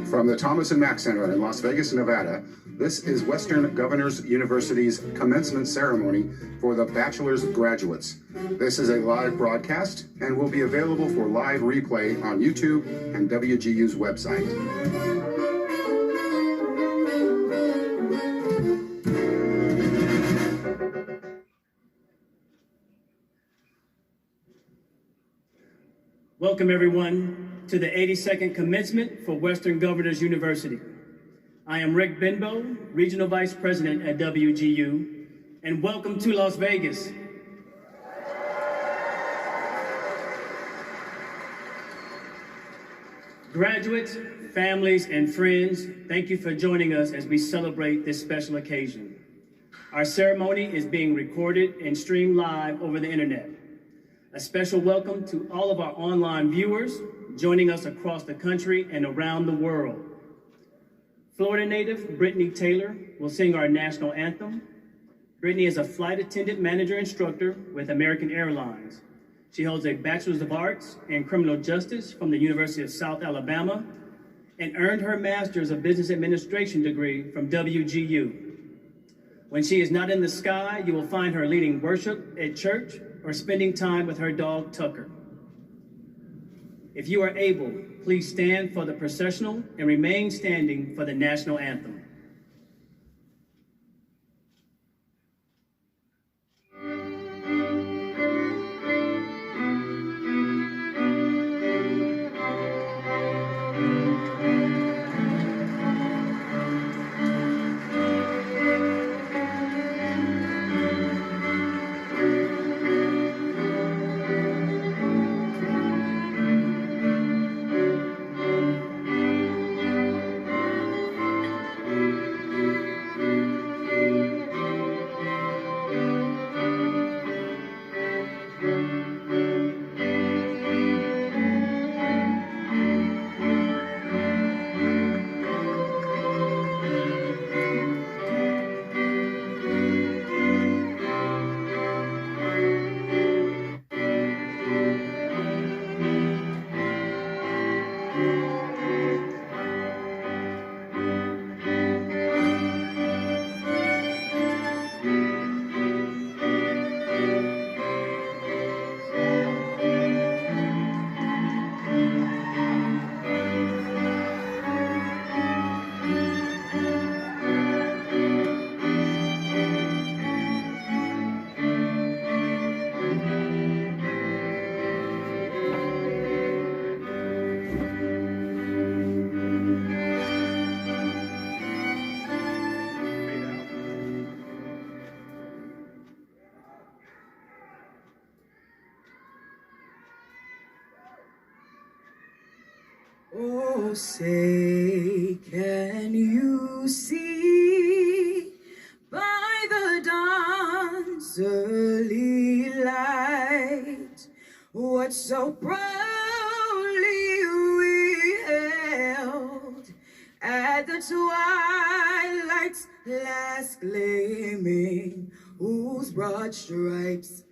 From the Thomas and Mack Center in Las Vegas, Nevada, this is Western Governors University's commencement ceremony for the bachelor's graduates. This is a live broadcast and will be available for live replay on YouTube and WGU's website. Welcome, everyone, to the 82nd commencement for Western Governors University. I am Rick Benbow, Regional Vice President at WGU, and welcome to Las Vegas. Graduates, families, and friends, thank you for joining us as we celebrate this special occasion. Our ceremony is being recorded and streamed live over the internet. A special welcome to all of our online viewers joining us across the country and around the world. Florida native Brittany Taylor will sing our national anthem. Brittany is a flight attendant manager instructor with American Airlines. She holds a Bachelor's of Arts in Criminal Justice from the University of South Alabama and earned her Master's of Business Administration degree from WGU. When she is not in the sky, you will find her leading worship at church or spending time with her dog, Tucker. If you are able, please stand for the processional and remain standing for the national anthem. Oh, say, can you see by the dawn's early light what so proudly we held at the twilight's last gleaming, whose broad stripes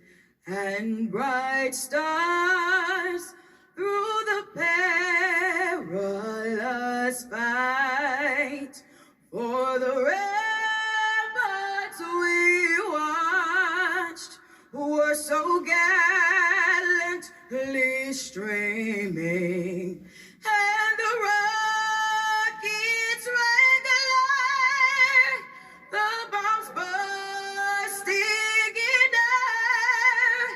and bright stars through the perilous fight for the ramparts we watched were so gallantly streaming, and the rockets rang alert, the bombs bursting in air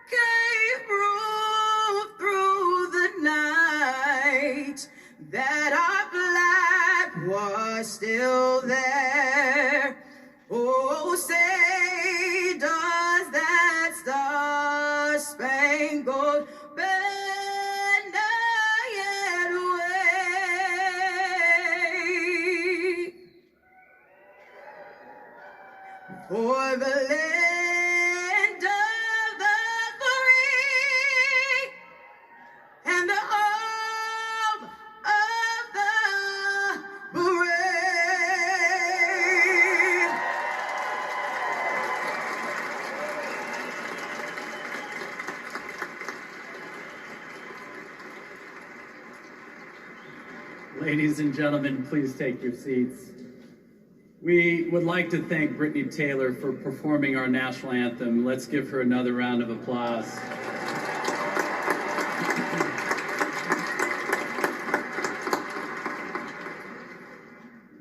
gave proof through the night that our flag was still there. Oh, say, does that star-spangled banner yet wave for the land of the free and the home of the brave? Ladies and gentlemen, please take your seats. We would like to thank Brittany Taylor for performing our national anthem. Let's give her another round of applause.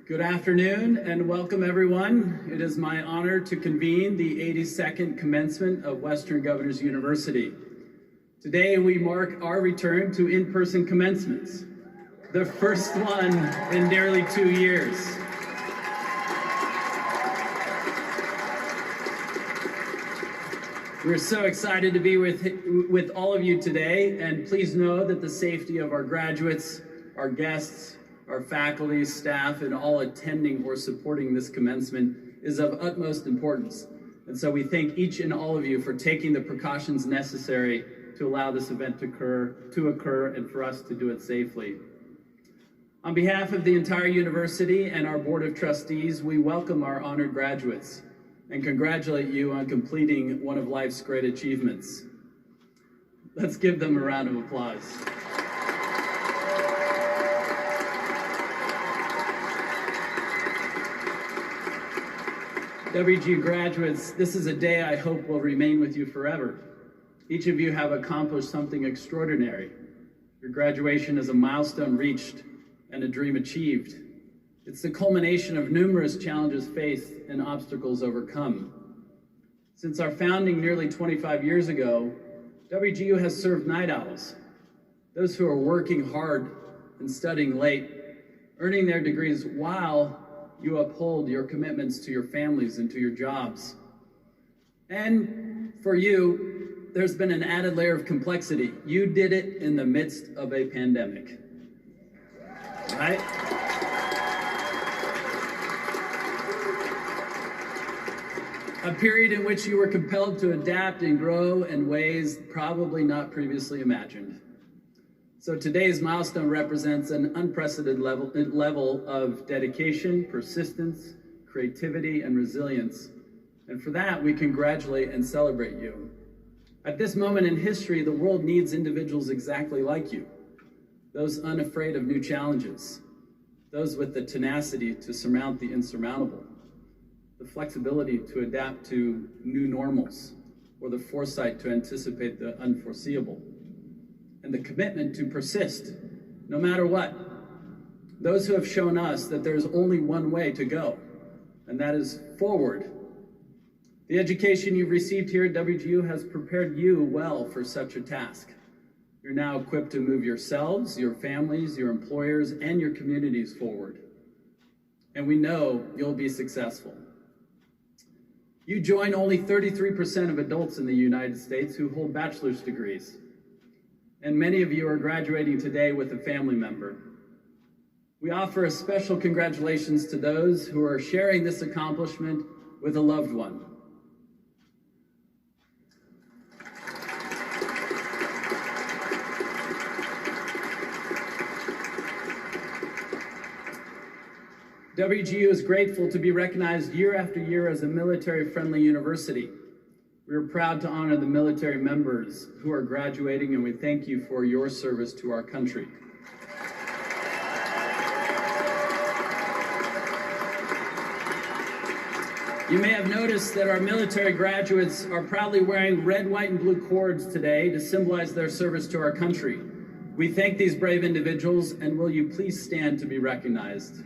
Good afternoon and welcome everyone. It is my honor to convene the 82nd commencement of Western Governors University. Today we mark our return to in-person commencements, the first one in nearly 2 years. We're so excited to be with all of you today, and please know that the safety of our graduates, our guests, our faculty, staff, and all attending or supporting this commencement is of utmost importance. And so we thank each and all of you for taking the precautions necessary to allow this event to occur and for us to do it safely. On behalf of the entire university and our Board of Trustees, we welcome our honored graduates and congratulate you on completing one of life's great achievements. Let's give them a round of applause. WGU graduates, this is a day I hope will remain with you forever. Each of you have accomplished something extraordinary. Your graduation is a milestone reached and a dream achieved. It's the culmination of numerous challenges faced and obstacles overcome. Since our founding nearly 25 years ago, WGU has served night owls, those who are working hard and studying late, earning their degrees while you uphold your commitments to your families and to your jobs. And for you, there's been an added layer of complexity. You did it in the midst of a pandemic, right? A period in which you were compelled to adapt and grow in ways probably not previously imagined. So today's milestone represents an unprecedented level of dedication, persistence, creativity, and resilience. And for that, we congratulate and celebrate you. At this moment in history, the world needs individuals exactly like you, those unafraid of new challenges, those with the tenacity to surmount the insurmountable, the flexibility to adapt to new normals, or the foresight to anticipate the unforeseeable, and the commitment to persist, no matter what. Those who have shown us that there's only one way to go, and that is forward. The education you've received here at WGU has prepared you well for such a task. You're now equipped to move yourselves, your families, your employers, and your communities forward. And we know you'll be successful. You join only 33% of adults in the United States who hold bachelor's degrees. And many of you are graduating today with a family member. We offer a special congratulations to those who are sharing this accomplishment with a loved one. WGU is grateful to be recognized year after year as a military-friendly university. We are proud to honor the military members who are graduating, and we thank you for your service to our country. You may have noticed that our military graduates are proudly wearing red, white, and blue cords today to symbolize their service to our country. We thank these brave individuals, and will you please stand to be recognized?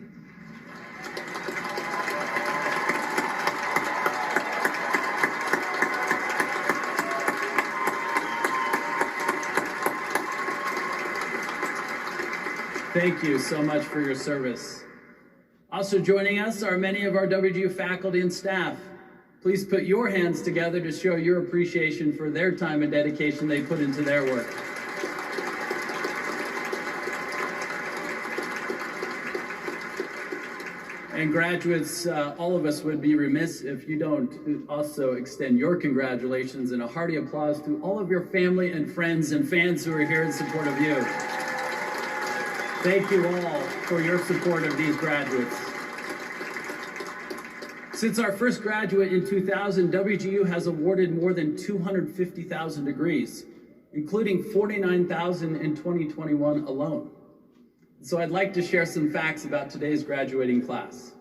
Thank you so much for your service. Also joining us are many of our WGU faculty and staff. Please put your hands together to show your appreciation for their time and dedication they put into their work. And graduates, all of us would be remiss if you don't also extend your congratulations and a hearty applause to all of your family and friends and fans who are here in support of you. Thank you all for your support of these graduates. Since our first graduate in 2000, WGU has awarded more than 250,000 degrees, including 49,000 in 2021 alone. So I'd like to share some facts about today's graduating class.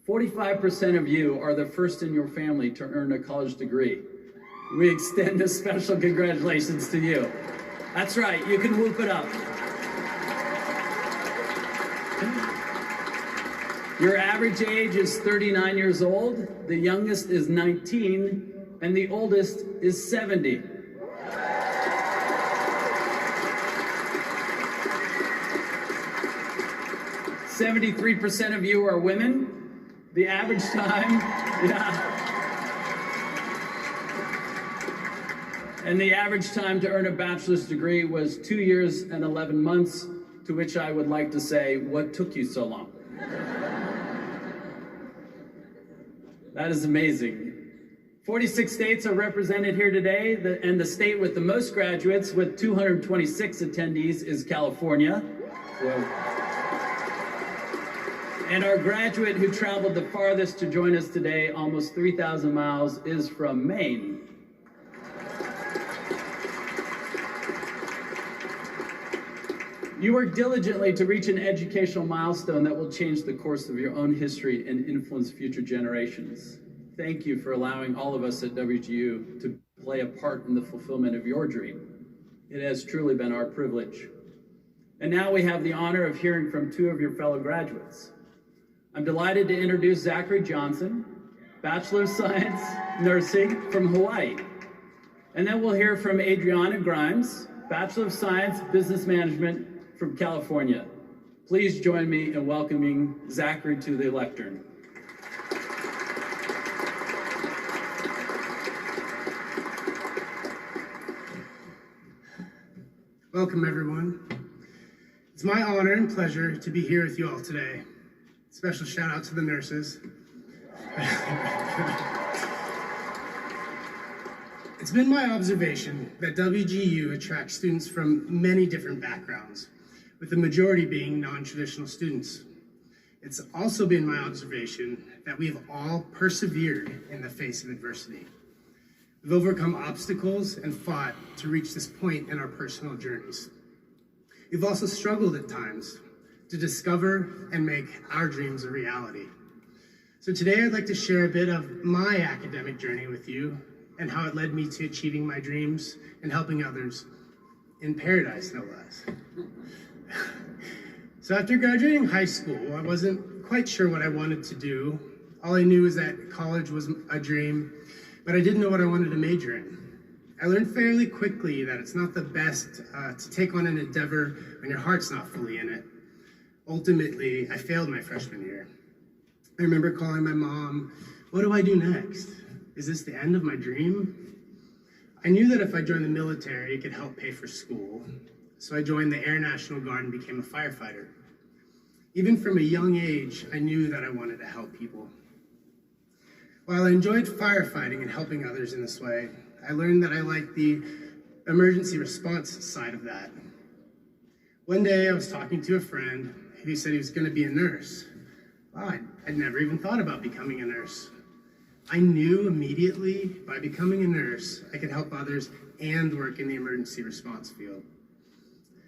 45% of you are the first in your family to earn a college degree. We extend a special congratulations to you. That's right, you can whoop it up. Your average age is 39 years old, the youngest is 19, and the oldest is 70. "73% of you are women. The average time, And the average time to earn a bachelor's degree was 2 years and 11 months, to which I would like to say, what took you so long? That is amazing. 46 states are represented here today, and the state with the most graduates, with 226 attendees, is California. And our graduate who traveled the farthest to join us today, almost 3,000 miles, is from Maine. You work diligently to reach an educational milestone that will change the course of your own history and influence future generations. Thank you for allowing all of us at WGU to play a part in the fulfillment of your dream. It has truly been our privilege. And now we have the honor of hearing from two of your fellow graduates. I'm delighted to introduce Zachary Johnson, Bachelor of Science Nursing from Hawaii. And then we'll hear from Adriana Grimes, Bachelor of Science Business Management from California. Please join me in welcoming Zachary to the lectern. Welcome, everyone. It's my honor and pleasure to be here with you all today. Special shout out to the nurses. It's been my observation that WGU attracts students from many different backgrounds, with the majority being non-traditional students. It's also been my observation that we have all persevered in the face of adversity. We've overcome obstacles and fought to reach this point in our personal journeys. We've also struggled at times to discover and make our dreams a reality. So today I'd like to share a bit of my academic journey with you and how it led me to achieving my dreams and helping others in paradise, no less. So after graduating high school, I wasn't quite sure what I wanted to do. All I knew was that college was a dream, but I didn't know what I wanted to major in. I learned fairly quickly that it's not the best to take on an endeavor when your heart's not fully in it. Ultimately, I failed my freshman year. I remember calling my mom, "What do I do next? Is this the end of my dream?" I knew that if I joined the military, it could help pay for school. So I joined the Air National Guard and became a firefighter. Even from a young age, I knew that I wanted to help people. While I enjoyed firefighting and helping others in this way, I learned that I liked the emergency response side of that. One day I was talking to a friend who said he was going to be a nurse. Wow, I'd never even thought about becoming a nurse. I knew immediately by becoming a nurse, I could help others and work in the emergency response field.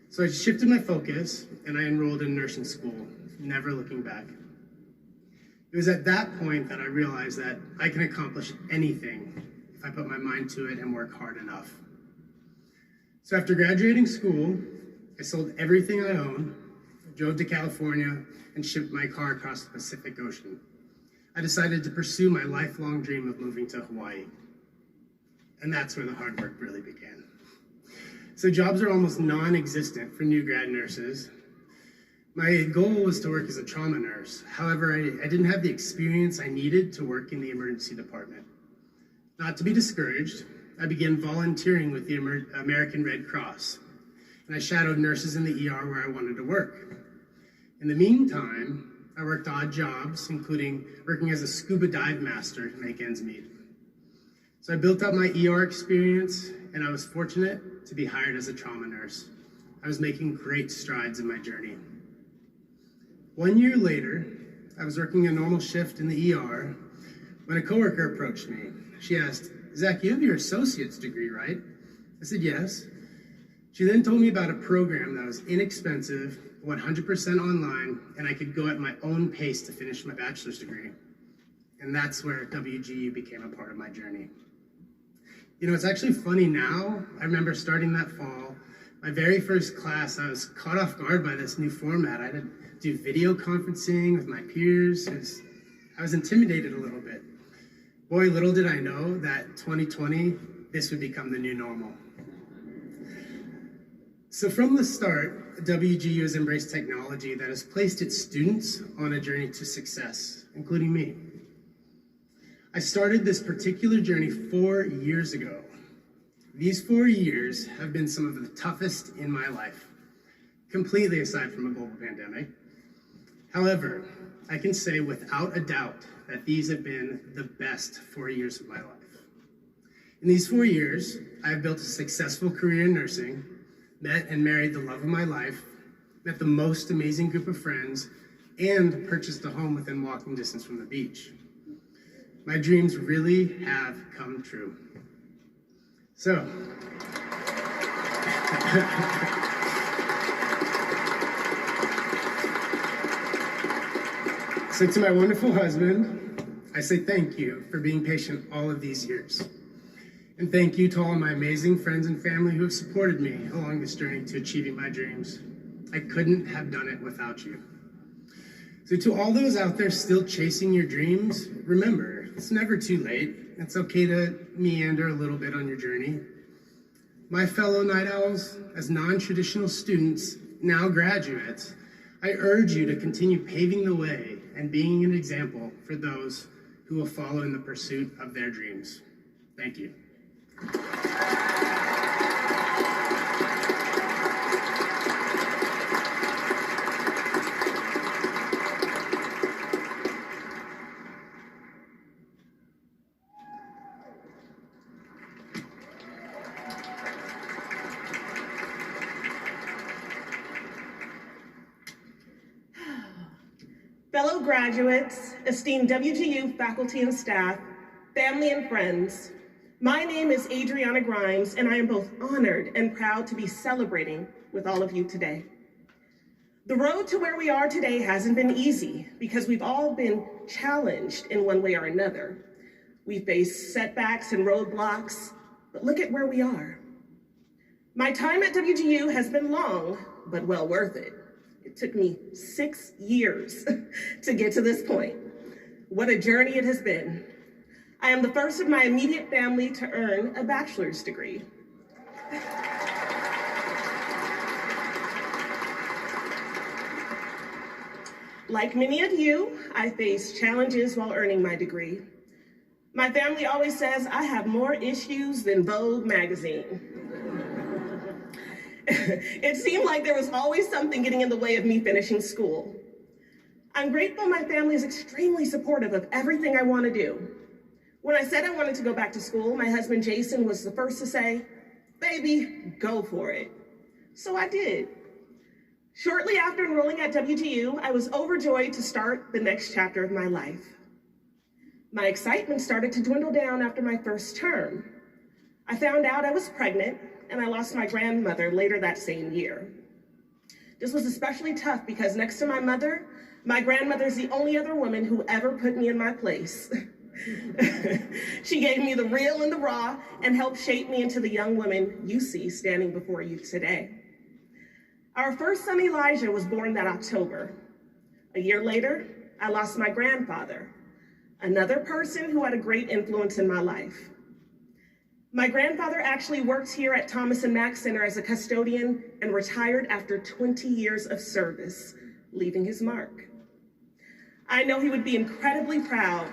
So I shifted my focus and I enrolled in nursing school, never looking back. It was at that point that I realized that I can accomplish anything if I put my mind to it and work hard enough. So after graduating school, I sold everything I owned, drove to California, and shipped my car across the Pacific Ocean. I decided to pursue my lifelong dream of moving to Hawaii. And that's where the hard work really began. So jobs are almost non-existent for new grad nurses. My goal was to work as a trauma nurse. However, I didn't have the experience I needed to work in the emergency department. Not to be discouraged, I began volunteering with the American Red Cross, and I shadowed nurses in the ER where I wanted to work. In the meantime, I worked odd jobs, including working as a scuba dive master to make ends meet. So I built up my ER experience, and I was fortunate to be hired as a trauma nurse. I was making great strides in my journey. 1 year later, I was working a normal shift in the ER when a coworker approached me. She asked, "Zach, you have your associate's degree, right?" I said, "Yes." She then told me about a program that was inexpensive, 100% online, and I could go at my own pace to finish my bachelor's degree. And that's where WGU became a part of my journey. You know, it's actually funny now. I remember starting that fall, my very first class, I was caught off guard by this new format. I had to do video conferencing with my peers. I was intimidated a little bit. Boy, little did I know that 2020, this would become the new normal. So from the start, WGU has embraced technology that has placed its students on a journey to success, including me. I started this particular journey 4 years ago. These 4 years have been some of the toughest in my life, completely aside from a global pandemic. However, I can say without a doubt that these have been the best 4 years of my life. In these 4 years, I have built a successful career in nursing, met and married the love of my life, met the most amazing group of friends, and purchased a home within walking distance from the beach. My dreams really have come true. So, to my wonderful husband, I say thank you for being patient all of these years. And thank you to all my amazing friends and family who have supported me along this journey to achieving my dreams. I couldn't have done it without you. So to all those out there still chasing your dreams, remember, it's never too late. It's okay to meander a little bit on your journey. My fellow night owls, as non-traditional students, now graduates, I urge you to continue paving the way and being an example for those who will follow in the pursuit of their dreams. Thank you. Fellow graduates, esteemed WGU faculty and staff, family and friends, my name is Adriana Grimes, and I am both honored and proud to be celebrating with all of you today. The road to where we are today hasn't been easy because we've all been challenged in one way or another. We faced setbacks and roadblocks, but look at where we are. My time at WGU has been long, but well worth it. It took me 6 years to get to this point. What a journey it has been. I am the first of my immediate family to earn a bachelor's degree. Like many of you, I faced challenges while earning my degree. My family always says I have more issues than Vogue magazine. It seemed like there was always something getting in the way of me finishing school. I'm grateful my family is extremely supportive of everything I want to do. When I said I wanted to go back to school, my husband Jason was the first to say, "Baby, go for it." So I did. Shortly after enrolling at WGU, I was overjoyed to start the next chapter of my life. My excitement started to dwindle down after my first term. I found out I was pregnant, and I lost my grandmother later that same year. This was especially tough because next to my mother, my grandmother's the only other woman who ever put me in my place. She gave me the real and the raw and helped shape me into the young woman you see standing before you today. Our first son, Elijah, was born that October. A year later, I lost my grandfather, another person who had a great influence in my life. My grandfather actually worked here at Thomas and Mack Center as a custodian and retired after 20 years of service, leaving his mark. I know he would be incredibly proud.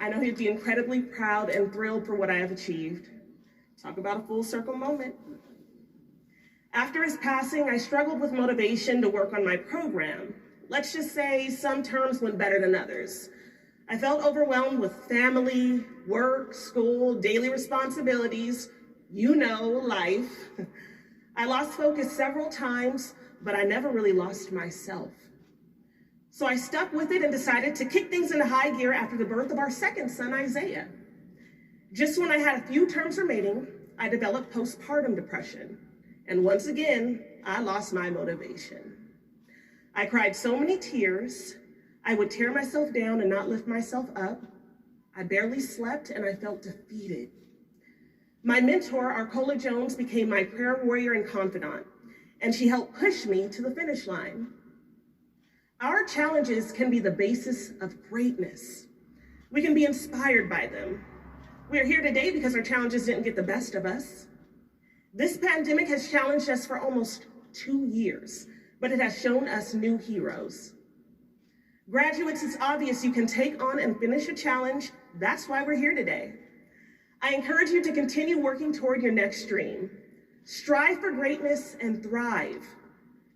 I know he'd be incredibly proud and thrilled for what I have achieved. Talk about a full circle moment. After his passing, I struggled with motivation to work on my program. Let's just say some terms went better than others. I felt overwhelmed with family, work, school, daily responsibilities, you know, life. I lost focus several times, but I never really lost myself. So I stuck with it and decided to kick things into high gear after the birth of our second son, Isaiah. Just when I had a few terms remaining, I developed postpartum depression. And once again, I lost my motivation. I cried so many tears, I would tear myself down and not lift myself up. I barely slept and I felt defeated. My mentor, Arcola Jones, became my prayer warrior and confidant, and she helped push me to the finish line. Our challenges can be the basis of greatness. We can be inspired by them. We are here today because our challenges didn't get the best of us. This pandemic has challenged us for almost 2 years, but it has shown us new heroes. Graduates, it's obvious you can take on and finish a challenge. That's why we're here today. I encourage you to continue working toward your next dream. Strive for greatness and thrive.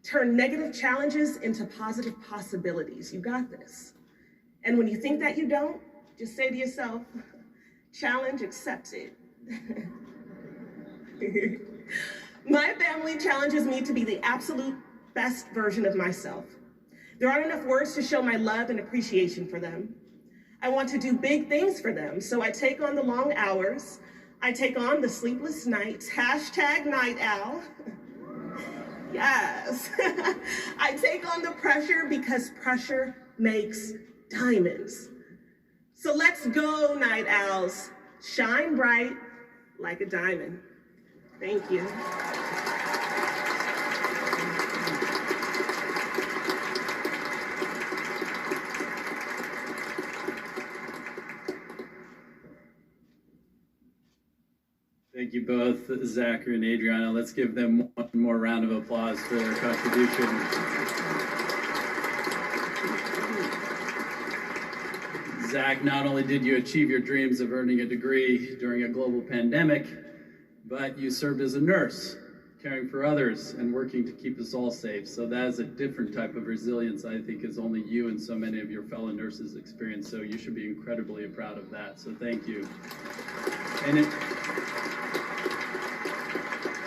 Turn negative challenges into positive possibilities. You got this. And when you think that you don't, just say to yourself, challenge accepted. My family challenges me to be the absolute best version of myself. There aren't enough words to show my love and appreciation for them. I want to do big things for them, so I take on the long hours. I take on the sleepless nights, #night owl. Yes. I take on the pressure because pressure makes diamonds. So let's go, night owls. Shine bright like a diamond. Thank you. Thank you both, Zachary and Adriana. Let's give them one more round of applause for their contribution. Zach, not only did you achieve your dreams of earning a degree during a global pandemic, but you served as a nurse, caring for others and working to keep us all safe. So that is a different type of resilience, I think, is only you and so many of your fellow nurses experience. So you should be incredibly proud of that. So thank you. And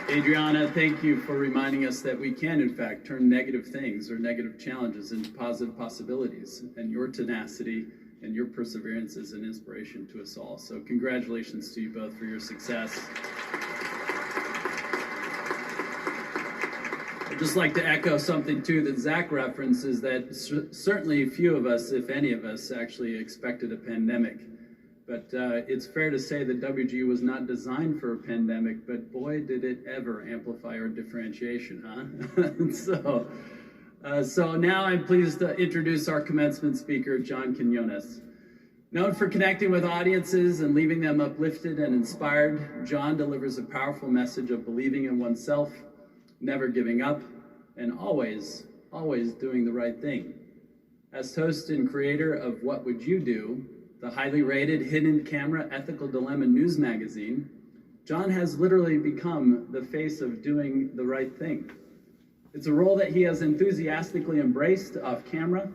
Adriana, thank you for reminding us that we can, in fact, turn negative things or negative challenges into positive possibilities. And your tenacity and your perseverance is an inspiration to us all. So congratulations to you both for your success. I'd just like to echo something, too, that Zach references, that certainly few of us, if any of us, actually expected a pandemic. But it's fair to say that WGU was not designed for a pandemic, but boy, did it ever amplify our differentiation, huh? So now I'm pleased to introduce our commencement speaker, John Quinones. Known for connecting with audiences and leaving them uplifted and inspired, John delivers a powerful message of believing in oneself, never giving up, and always doing the right thing. As host and creator of What Would You Do?, the highly rated Hidden Camera Ethical Dilemma news magazine, John has literally become the face of doing the right thing. It's a role that he has enthusiastically embraced off camera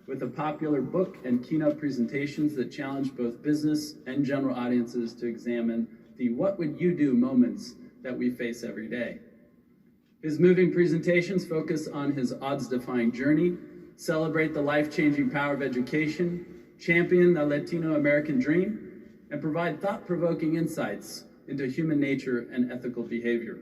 with a popular book and keynote presentations that challenge both business and general audiences to examine the what would you do moments that we face every day. His moving presentations focus on his odds-defying journey, celebrate the life-changing power of education, champion the Latino American dream, and provide thought-provoking insights into human nature and ethical behavior.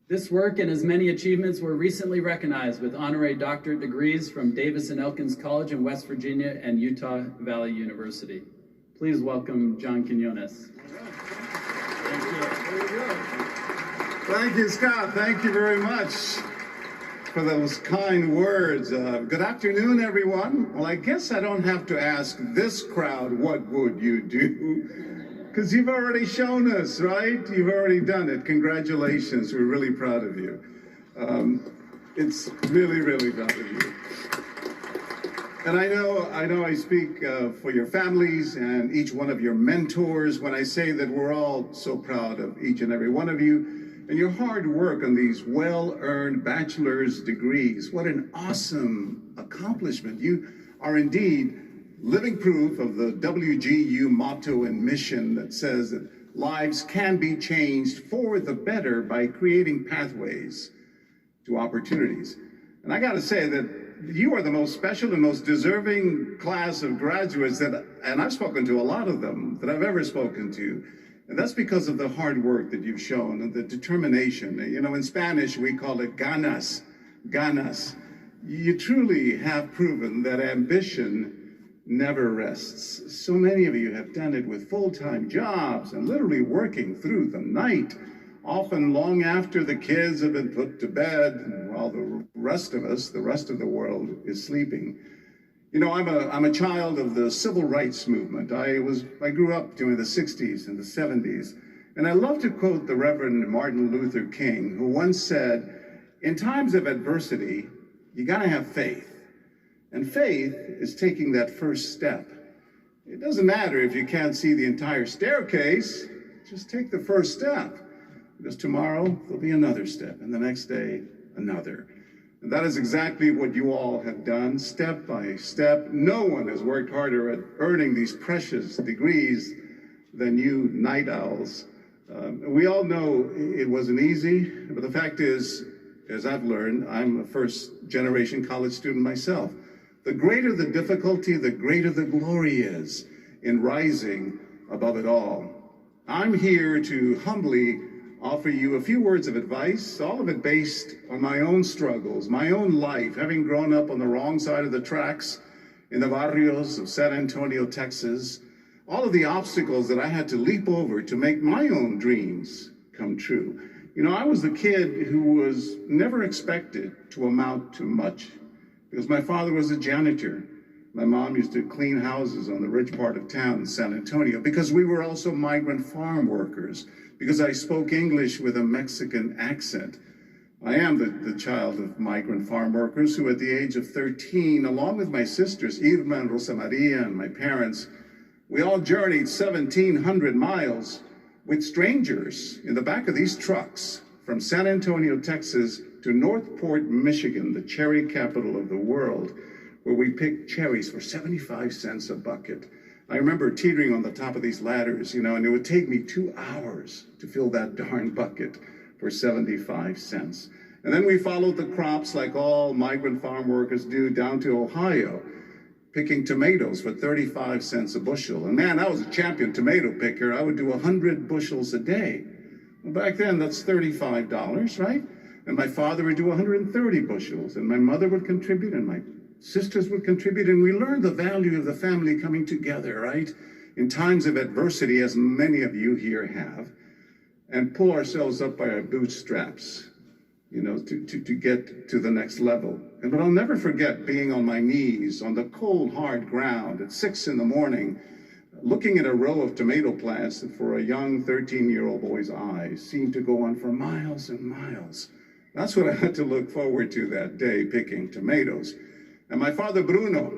This work and his many achievements were recently recognized with honorary doctorate degrees from Davis and Elkins College in West Virginia and Utah Valley University. Please welcome John Quinones. Thank you, Scott. Thank you very much for those kind words. Good afternoon, everyone. Well, I guess I don't have to ask this crowd, what would you do? Because you've already shown us, right? You've already done it. Congratulations. We're really proud of you. It's really, really proud of you. And I know I speak for your families and each one of your mentors when I say that we're all so proud of each and every one of you and your hard work on these well-earned bachelor's degrees. What an awesome accomplishment. You are indeed living proof of the WGU motto and mission that says that lives can be changed for the better by creating pathways to opportunities. And I got to say that you are the most special and most deserving class of graduates and I've spoken to a lot of them that I've ever spoken to. And that's because of the hard work that you've shown and the determination. You know, in Spanish, we call it ganas, ganas. You truly have proven that ambition never rests. So many of you have done it with full-time jobs and literally working through the night, often long after the kids have been put to bed, while the rest of us, the rest of the world, is sleeping. You know, I'm a child of the civil rights movement. I grew up during the 60s and the 70s, and I love to quote the Reverend Martin Luther King, who once said, "In times of adversity, you gotta have faith. And faith is taking that first step. It doesn't matter if you can't see the entire staircase, just take the first step. Because tomorrow there'll be another step, and the next day, another." And that is exactly what you all have done, step by step. No one has worked harder at earning these precious degrees than you night owls. We all know it wasn't easy, but the fact is, as I've learned, I'm a first-generation college student myself. The greater the difficulty, the greater the glory is in rising above it all. I'm here to humbly offer you a few words of advice, all of it based on my own struggles, my own life, having grown up on the wrong side of the tracks in the barrios of San Antonio, Texas, all of the obstacles that I had to leap over to make my own dreams come true. You know, I was the kid who was never expected to amount to much because my father was a janitor. My mom used to clean houses on the rich part of town in San Antonio because we were also migrant farm workers, because I spoke English with a Mexican accent. I am the child of migrant farm workers who at the age of 13, along with my sisters, Irma and Rosa Maria, and my parents, we all journeyed 1,700 miles with strangers in the back of these trucks from San Antonio, Texas to Northport, Michigan, the cherry capital of the world, where we picked cherries for 75 cents a bucket. I remember teetering on the top of these ladders, you know, and it would take me 2 hours to fill that darn bucket for 75 cents. And then we followed the crops like all migrant farm workers do down to Ohio, picking tomatoes for 35 cents a bushel. And man, I was a champion tomato picker. I would do 100 bushels a day. Well, back then, that's $35, right? And my father would do 130 bushels, and my mother would contribute, and my sisters would contribute, and we learned the value of the family coming together, right? In times of adversity, as many of you here have, and pull ourselves up by our bootstraps, you know, to get to the next level. But I'll never forget being on my knees on the cold, hard ground at 6 in the morning, looking at a row of tomato plants that for a young 13-year-old boy's eyes seemed to go on for miles and miles. That's what I had to look forward to that day, picking tomatoes. And my father, Bruno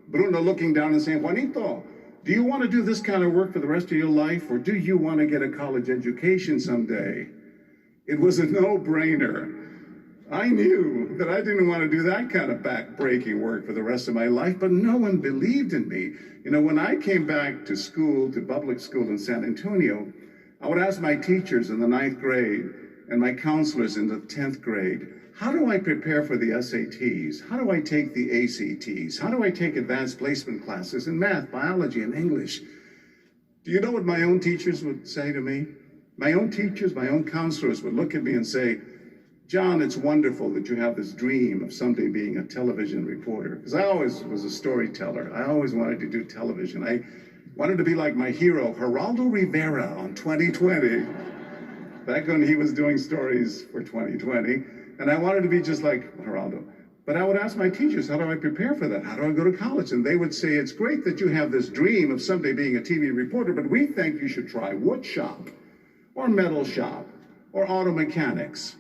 looking down and saying, "Juanito, do you want to do this kind of work for the rest of your life, or do you want to get a college education someday?" It was a no-brainer. I knew that I didn't want to do that kind of back-breaking work for the rest of my life, but no one believed in me. You know, when I came back to school, to public school in San Antonio, I would ask my teachers in the 9th grade and my counselors in the 10th grade, how do I prepare for the SATs? How do I take the ACTs? How do I take advanced placement classes in math, biology, and English? Do you know what my own teachers would say to me? My own teachers, my own counselors would look at me and say, "John, it's wonderful that you have this dream of someday being a television reporter." Because I always was a storyteller. I always wanted to do television. I wanted to be like my hero, Geraldo Rivera on 2020, back when he was doing stories for 2020. And I wanted to be just like Geraldo. But I would ask my teachers, how do I prepare for that? How do I go to college? And they would say, "It's great that you have this dream of someday being a TV reporter, but we think you should try wood shop or metal shop or auto mechanics."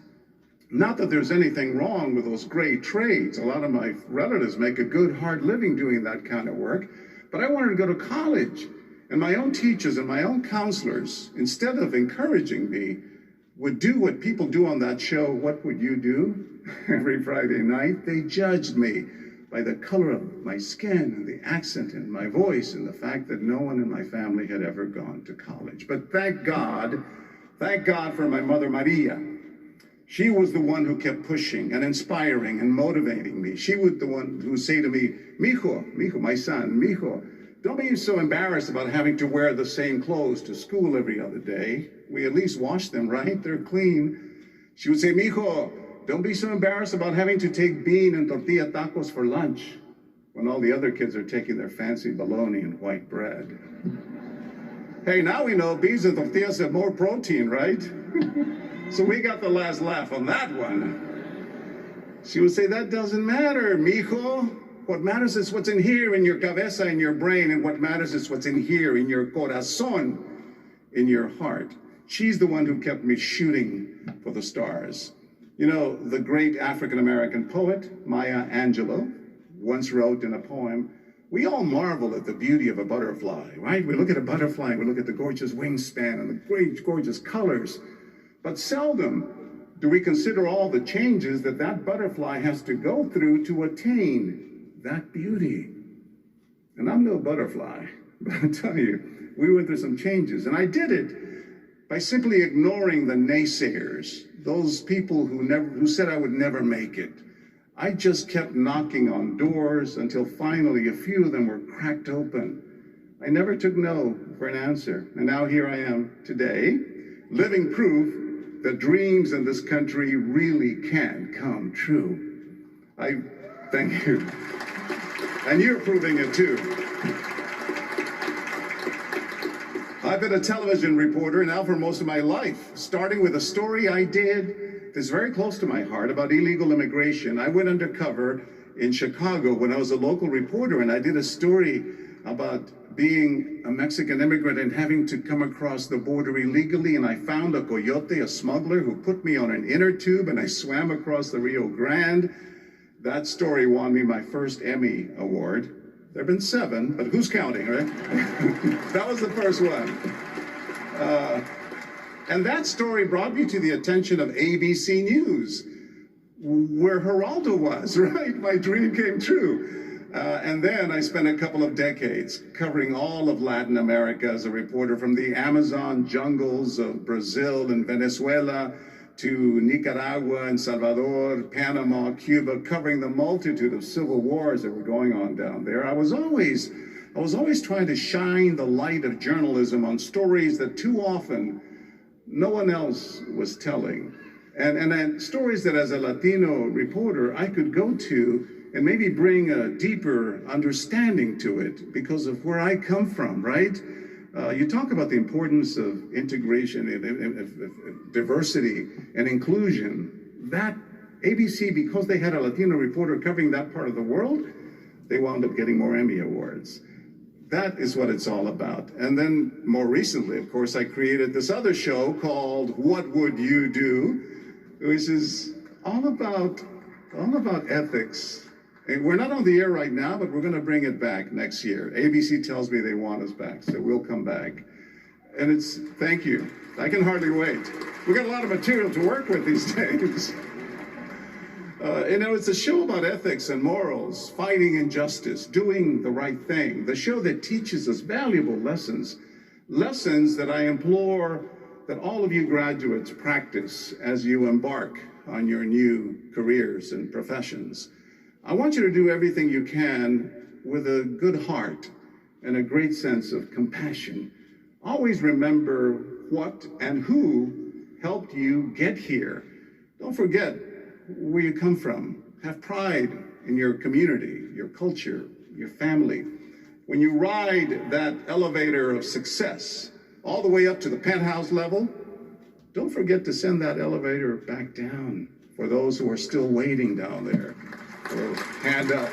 Not that there's anything wrong with those great trades. A lot of my relatives make a good, hard living doing that kind of work. But I wanted to go to college. And my own teachers and my own counselors, instead of encouraging me, would do what people do on that show, What Would You Do? Every Friday night. They judged me by the color of my skin and the accent in my voice and the fact that no one in my family had ever gone to college. But thank God for my mother, Maria. She was the one who kept pushing and inspiring and motivating me. She was the one who would say to me, "Mijo, my son, mijo, Don't be so embarrassed about having to wear the same clothes to school every other day. We at least wash them, right? They're clean. She would say, mijo, don't be so embarrassed about having to take bean and tortilla tacos for lunch when all the other kids are taking their fancy bologna and white bread. Hey, now we know beans and tortillas have more protein, right? So we got the last laugh on that one. She would say, that doesn't matter, mijo. What matters is what's in here in your cabeza, in your brain, and what matters is what's in here in your corazón, in your heart. She's the one who kept me shooting for the stars. You know, the great African-American poet, Maya Angelou, once wrote in a poem, we all marvel at the beauty of a butterfly, right? We look at a butterfly, we look at the gorgeous wingspan and the great, gorgeous colors, but seldom do we consider all the changes that that butterfly has to go through to attain that beauty. And I'm no butterfly, but I tell you, we went through some changes, and I did it by simply ignoring the naysayers, those people who said I would never make it. I just kept knocking on doors until finally a few of them were cracked open. I never took no for an answer, and now here I am today, living proof that dreams in this country really can come true. I thank you. And you're proving it too. I've been a television reporter now for most of my life, starting with a story I did that's very close to my heart about illegal immigration. I went undercover in Chicago when I was a local reporter, and I did a story about being a Mexican immigrant and having to come across the border illegally, and I found a coyote, a smuggler, who put me on an inner tube, and I swam across the Rio Grande. That story won me my first Emmy Award. There have been 7, but who's counting, right? That was the first one. And that story brought me to the attention of ABC News, where Geraldo was, right? My dream came true. And then I spent a couple of decades covering all of Latin America as a reporter, from the Amazon jungles of Brazil and Venezuela to Nicaragua and Salvador, Panama, Cuba, covering the multitude of civil wars that were going on down there. I was always trying to shine the light of journalism on stories that too often no one else was telling. And stories that as a Latino reporter I could go to and maybe bring a deeper understanding to it because of where I come from, right? You talk about the importance of integration and diversity and inclusion. That ABC, because they had a Latino reporter covering that part of the world, they wound up getting more Emmy Awards. That is what it's all about. And then more recently, of course, I created this other show called What Would You Do?, which is all about ethics. And we're not on the air right now, but we're going to bring it back next year. ABC tells me they want us back, so we'll come back. And thank you. I can hardly wait. We got a lot of material to work with these days. It's a show about ethics and morals, fighting injustice, doing the right thing. The show that teaches us valuable lessons that I implore that all of you graduates practice as you embark on your new careers and professions. I want you to do everything you can with a good heart and a great sense of compassion. Always remember what and who helped you get here. Don't forget where you come from. Have pride in your community, your culture, your family. When you ride that elevator of success all the way up to the penthouse level, don't forget to send that elevator back down for those who are still waiting down there. Or hand up.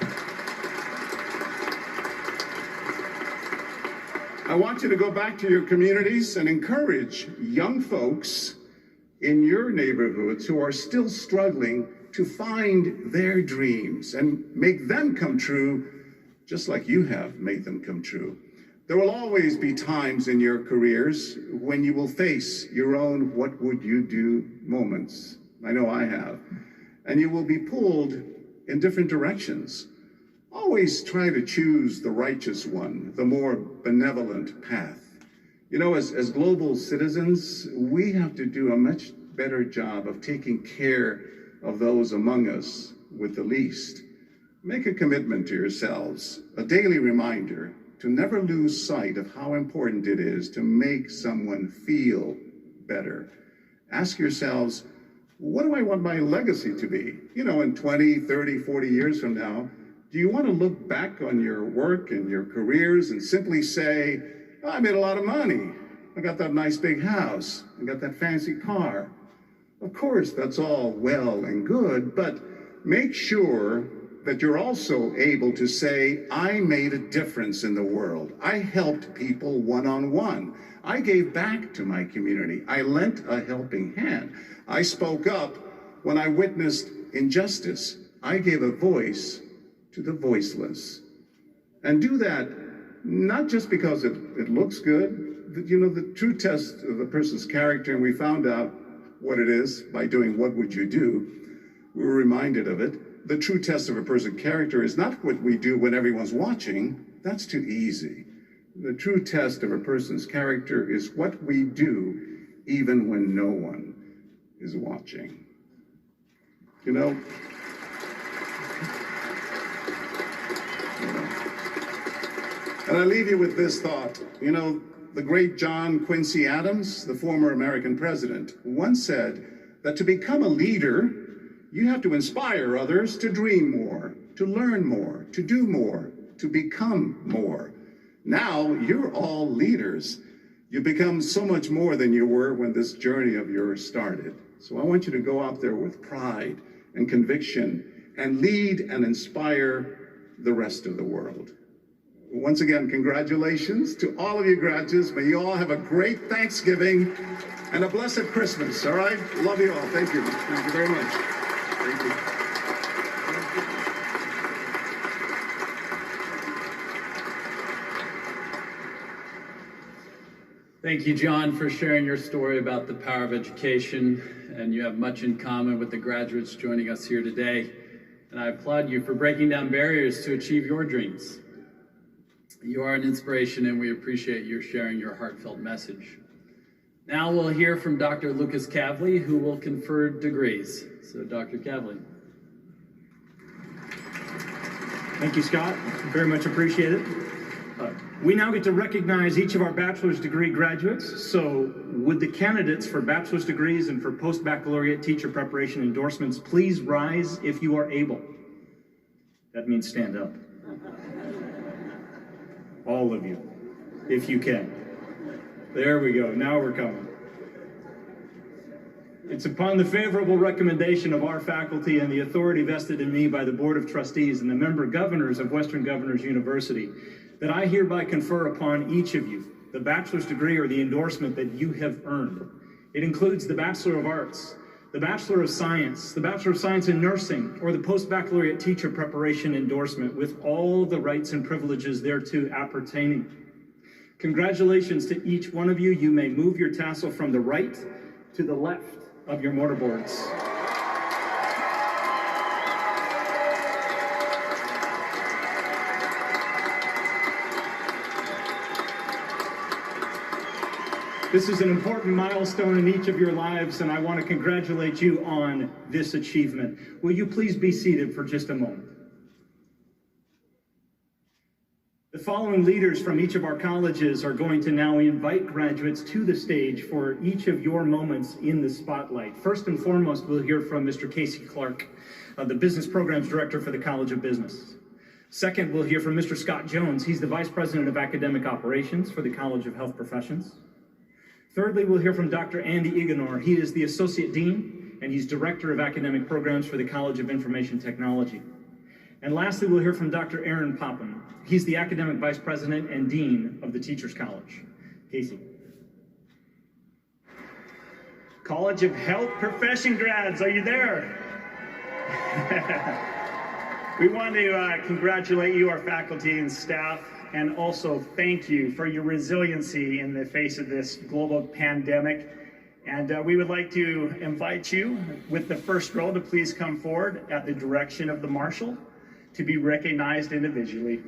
I want you to go back to your communities and encourage young folks in your neighborhoods who are still struggling to find their dreams and make them come true, just like you have made them come true. There will always be times in your careers when you will face your own what would you do moments. I know I have. And you will be pulled in different directions. Always try to choose the righteous one, the more benevolent path. You know, as global citizens, we have to do a much better job of taking care of those among us with the least. Make a commitment to yourselves, a daily reminder to never lose sight of how important it is to make someone feel better. Ask yourselves, what do I want my legacy to be? You know, in 20, 30, 40 years from now, do you want to look back on your work and your careers and simply say, oh, I made a lot of money. I got that nice big house. I got that fancy car. Of course, that's all well and good, but make sure that you're also able to say, I made a difference in the world. I helped people one-on-one. I gave back to my community. I lent a helping hand. I spoke up when I witnessed injustice. I gave a voice to the voiceless. And do that not just because it looks good. You know, the true test of a person's character, and we found out what it is by doing What Would You Do? We were reminded of it. The true test of a person's character is not what we do when everyone's watching. That's too easy. The true test of a person's character is what we do even when no one is watching. You know, and I leave you with this thought. You know, the great John Quincy Adams, the former American president, once said that to become a leader, you have to inspire others to dream more, to learn more, to do more, to become more. Now you're all leaders. You become so much more than you were when this journey of yours started. So I want you to go out there with pride and conviction and lead and inspire the rest of the world. Once again, congratulations to all of you graduates. May you all have a great Thanksgiving and a blessed Christmas, all right? Love you all. Thank you. Thank you very much. Thank you. Thank you, John, for sharing your story about the power of education. And you have much in common with the graduates joining us here today. And I applaud you for breaking down barriers to achieve your dreams. You are an inspiration, and we appreciate your sharing your heartfelt message. Now we'll hear from Dr. Lucas Kavli, who will confer degrees. So, Dr. Kavli. Thank you, Scott. Very much appreciated. We now get to recognize each of our bachelor's degree graduates. So would the candidates for bachelor's degrees and for post-baccalaureate teacher preparation endorsements please rise if you are able? That means stand up. All of you, if you can. There we go. Now we're coming. It's upon the favorable recommendation of our faculty and the authority vested in me by the Board of Trustees and the member governors of Western Governors University that I hereby confer upon each of you the bachelor's degree or the endorsement that you have earned. It includes the Bachelor of Arts, the Bachelor of Science, the Bachelor of Science in Nursing, or the Post-Baccalaureate Teacher Preparation endorsement with all the rights and privileges thereto appertaining. Congratulations to each one of you. You may move your tassel from the right to the left of your mortarboards. This is an important milestone in each of your lives, and I want to congratulate you on this achievement. Will you please be seated for just a moment? The following leaders from each of our colleges are going to now invite graduates to the stage for each of your moments in the spotlight. First and foremost, we'll hear from Mr. Casey Clark, the Business Programs Director for the College of Business. Second, we'll hear from Mr. Scott Jones. He's the Vice President of Academic Operations for the College of Health Professions. Thirdly, we'll hear from Dr. Andy Iganor. He is the Associate Dean, and he's Director of Academic Programs for the College of Information Technology. And lastly, we'll hear from Dr. Aaron Popham. He's the Academic Vice President and Dean of the Teachers College. Casey. College of Health Profession grads, are you there? We want to congratulate you, our faculty and staff, and also thank you for your resiliency in the face of this global pandemic. And we would like to invite you with the first row to please come forward at the direction of the marshal to be recognized individually.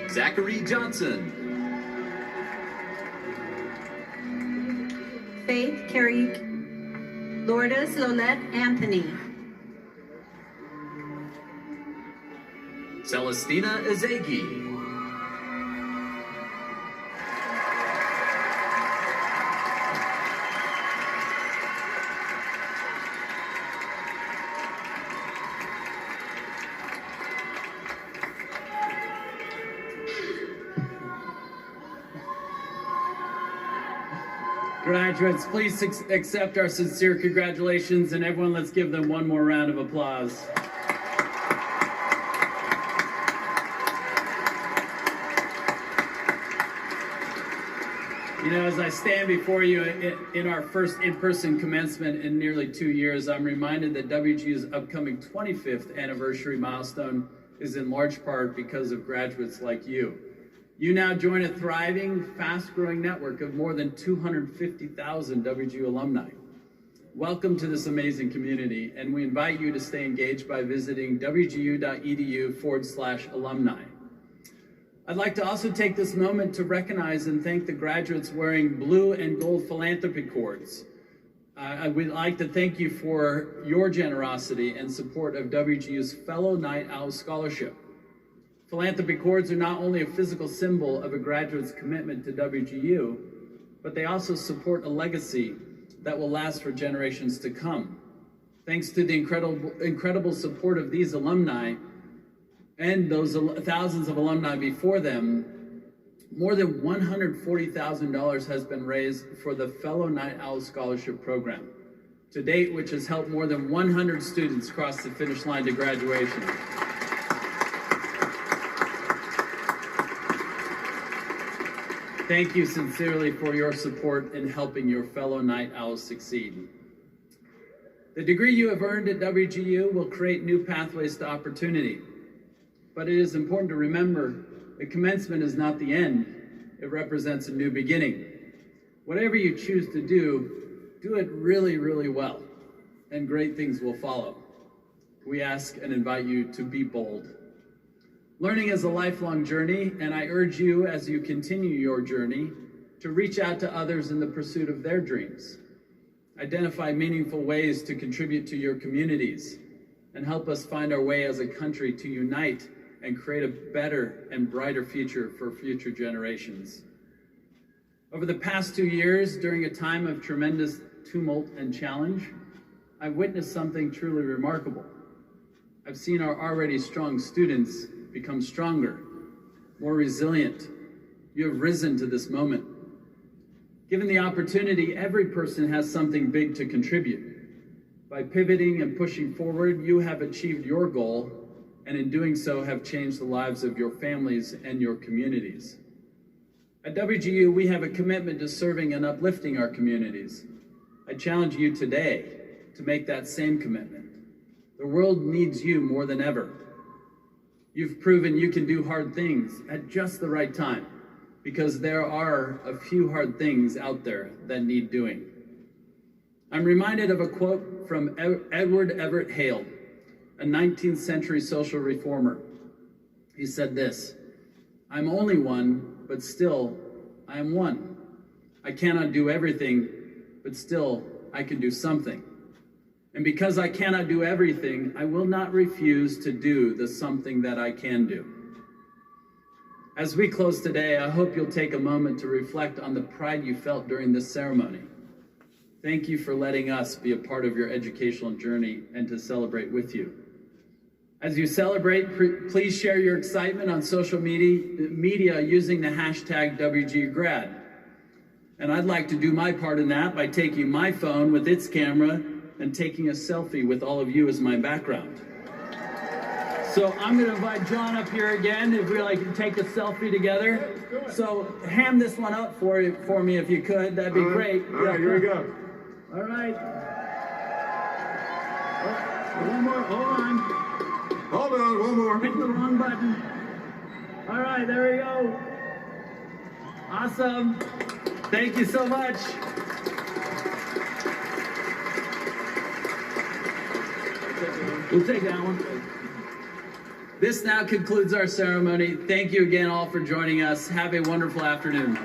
Zachary Johnson. Faith Carrie Lourdes Lolette Anthony. Celestina Azegi. Graduates, please accept our sincere congratulations, and everyone, let's give them one more round of applause. You know, as I stand before you in our first in-person commencement in nearly 2 years, I'm reminded that WGU's upcoming 25th anniversary milestone is in large part because of graduates like you. You now join a thriving, fast-growing network of more than 250,000 WGU alumni. Welcome to this amazing community, and we invite you to stay engaged by visiting wgu.edu/alumni. I'd like to also take this moment to recognize and thank the graduates wearing blue and gold philanthropy cords. I would like to thank you for your generosity and support of WGU's Fellow Night Owl Scholarship. Philanthropy cords are not only a physical symbol of a graduate's commitment to WGU, but they also support a legacy that will last for generations to come. Thanks to the incredible support of these alumni and those thousands of alumni before them, more than $140,000 has been raised for the Fellow Night Owl Scholarship Program to date, which has helped more than 100 students cross the finish line to graduation. Thank you sincerely for your support in helping your fellow night owls succeed. The degree you have earned at WGU will create new pathways to opportunity, but it is important to remember that commencement is not the end. It represents a new beginning. Whatever you choose to do it really, really well, and great things will follow. We ask and invite you to be bold. Learning is a lifelong journey, and I urge you, as you continue your journey, to reach out to others in the pursuit of their dreams. Identify meaningful ways to contribute to your communities, and help us find our way as a country to unite and create a better and brighter future for future generations. Over the past 2 years, during a time of tremendous tumult and challenge, I've witnessed something truly remarkable. I've seen our already strong students become stronger, more resilient. You have risen to this moment. Given the opportunity, every person has something big to contribute. By pivoting and pushing forward, you have achieved your goal, and in doing so have changed the lives of your families and your communities. At WGU, we have a commitment to serving and uplifting our communities. I challenge you today to make that same commitment. The world needs you more than ever. You've proven you can do hard things at just the right time, because there are a few hard things out there that need doing. I'm reminded of a quote from Edward Everett Hale, a 19th century social reformer. He said this: "I'm only one, but still I am one. I cannot do everything, but still I can do something. And because I cannot do everything, I will not refuse to do the something that I can do." As we close today, I hope you'll take a moment to reflect on the pride you felt during this ceremony. Thank you for letting us be a part of your educational journey and to celebrate with you. As you celebrate, please share your excitement on social media using the hashtag WGUgrad. And I'd like to do my part in that by taking my phone with its camera and taking a selfie with all of you as my background. So I'm going to invite John up here again if we like to take a selfie together. So ham this one up for me if you could. That'd be great. All right, here we go. All right. Oh, one more. Hold on. Hold on, one more. Hit the wrong button. All right, there we go. Awesome. Thank you so much. We'll take that one. This now concludes our ceremony. Thank you again all for joining us. Have a wonderful afternoon.